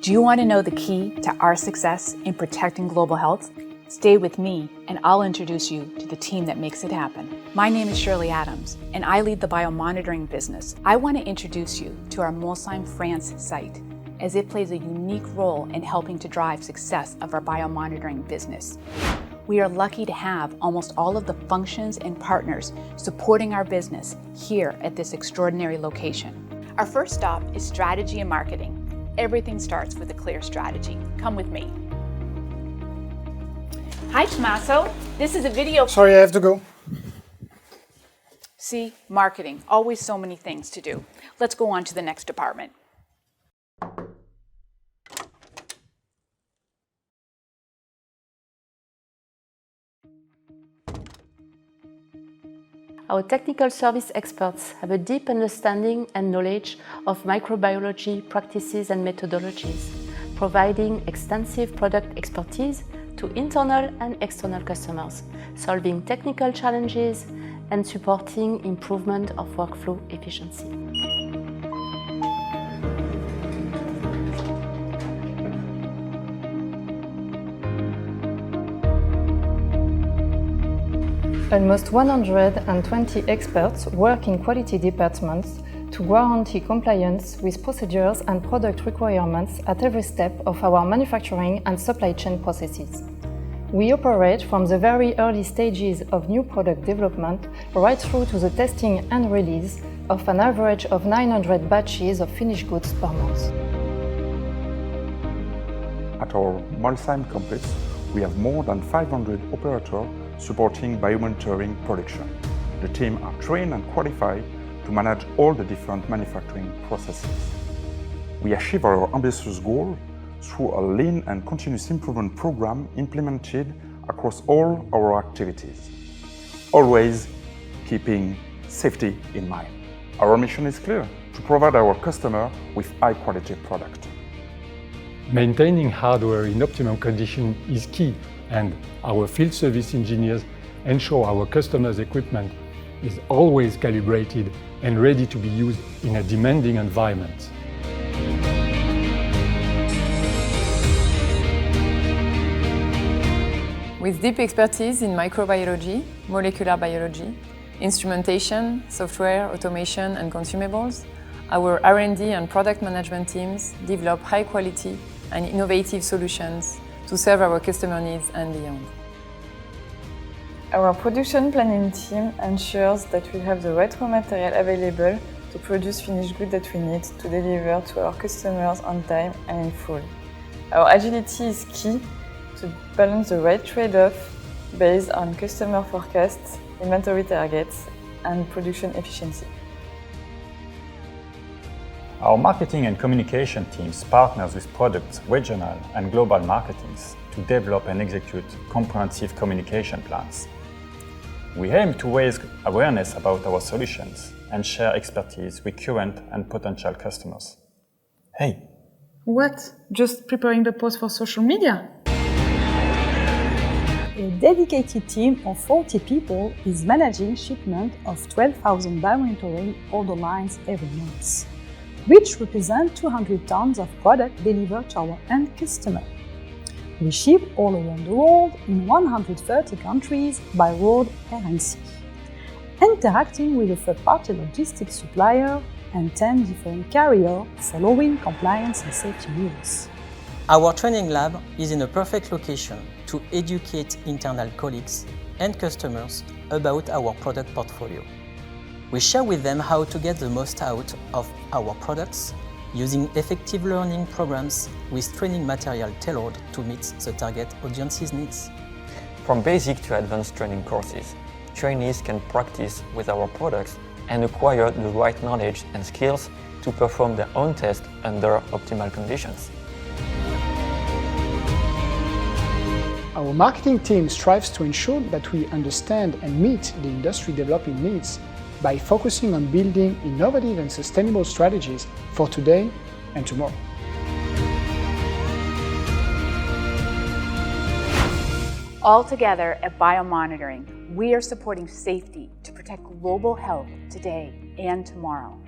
Do you want to know the key to our success in protecting global health? Stay with me and I'll introduce you to the team that makes it happen. My name is Shirley Adams and I lead the biomonitoring business. I want to introduce you to our Molsheim, France site, as it plays a unique role in helping to drive success of our biomonitoring business. We are lucky to have almost all of the functions and partners supporting our business here at this extraordinary location. Our first stop is strategy and marketing. Everything starts with a clear strategy. Come with me. Hi, Tommaso. This is a video. Sorry, I have to go. See, marketing, always so many things to do. Let's go on to the next department. Our technical service experts have a deep understanding and knowledge of microbiology practices and methodologies, providing extensive product expertise to internal and external customers, solving technical challenges and supporting improvement of workflow efficiency. Almost 120 experts work in quality departments to guarantee compliance with procedures and product requirements at every step of our manufacturing and supply chain processes. We operate from the very early stages of new product development right through to the testing and release of an average of 900 batches of finished goods per month. At our Molsheim campus, we have more than 500 operators supporting biomonitoring production. The team are trained and qualified to manage all the different manufacturing processes. We achieve our ambitious goal through a lean and continuous improvement program implemented across all our activities, always keeping safety in mind. Our mission is clear: to provide our customer with high-quality product. Maintaining hardware in optimum condition is key, and our field service engineers ensure our customers' equipment is always calibrated and ready to be used in a demanding environment. With deep expertise in microbiology, molecular biology, instrumentation, software, automation and consumables, our R&D and product management teams develop high quality and innovative solutions to serve our customer needs and beyond. Our production planning team ensures that we have the right raw material available to produce finished goods that we need to deliver to our customers on time and in full. Our agility is key to balance the right trade-off based on customer forecasts, inventory targets, and production efficiency. Our marketing and communication teams partners with product, regional and global marketings to develop and execute comprehensive communication plans. We aim to raise awareness about our solutions and share expertise with current and potential customers. Hey! What? Just preparing the post for social media? A dedicated team of 40 people is managing shipment of 12,000 biomonitoring order lines every month, which represent 200 tons of product delivered to our end customer. We ship all around the world in 130 countries by road, air and sea, interacting with a third-party logistics supplier and 10 different carriers following compliance and safety rules. Our training lab is in a perfect location to educate internal colleagues and customers about our product portfolio. We share with them how to get the most out of our products using effective learning programs with training material tailored to meet the target audience's needs. From basic to advanced training courses, trainees can practice with our products and acquire the right knowledge and skills to perform their own tests under optimal conditions. Our marketing team strives to ensure that we understand and meet the industry developing needs by focusing on building innovative and sustainable strategies for today and tomorrow. All together at BioMonitoring, we are supporting safety to protect global health today and tomorrow.